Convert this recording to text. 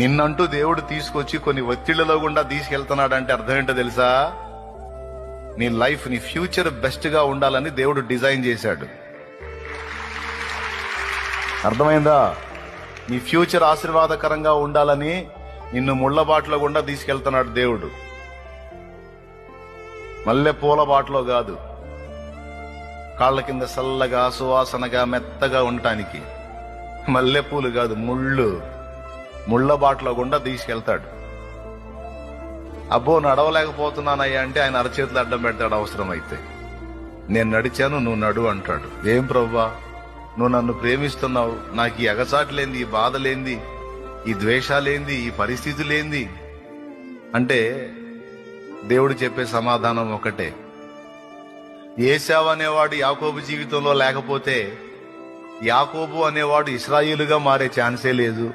నిన్నంటూ దేవుడు తీసుకొచ్చి కొన్ని ఒత్తిళ్లలో గుండా తీసుకెళ్తున్నాడంటే అర్థం ఏంటో తెలుసా? నీ లైఫ్, నీ ఫ్యూచర్ బెస్ట్ గా ఉండాలని దేవుడు డిజైన్ చేశాడు. అర్థమైందా? నీ ఫ్యూచర్ ఆశీర్వాదకరంగా ఉండాలని నిన్ను ముళ్ళ బాటలో గుండా తీసుకెళ్తున్నాడు దేవుడు. మల్లె పూల బాటలో కాదు, కాళ్ళ కింద చల్లగా సువాసనగా మెత్తగా ఉండటానికి. మల్లెపూలు కాదు, ముళ్ళ బాటలో గుండా తీసుకెళ్తాడు. అబ్బో నడవలేకపోతున్నానయ్యా అంటే ఆయన అరచేతులు అడ్డం పెడతాడు. అవసరమైతే నేను నడిచాను, నువ్వు నడు అంటాడు. ఏం ప్రభువా, నువ్వు నన్ను ప్రేమిస్తున్నావు, నాకు ఈ ఎగసాట్లేంది, ఈ బాధలేంది, ఈ ద్వేషాలేంది, ఈ పరిస్థితులేంది అంటే దేవుడు చెప్పే సమాధానం ఒకటే. ఏశావు అనేవాడు యాకోబు జీవితంలో లేకపోతే యాకోబు అనేవాడు ఇశ్రాయేలుగా మారే ఛాన్సే లేదు.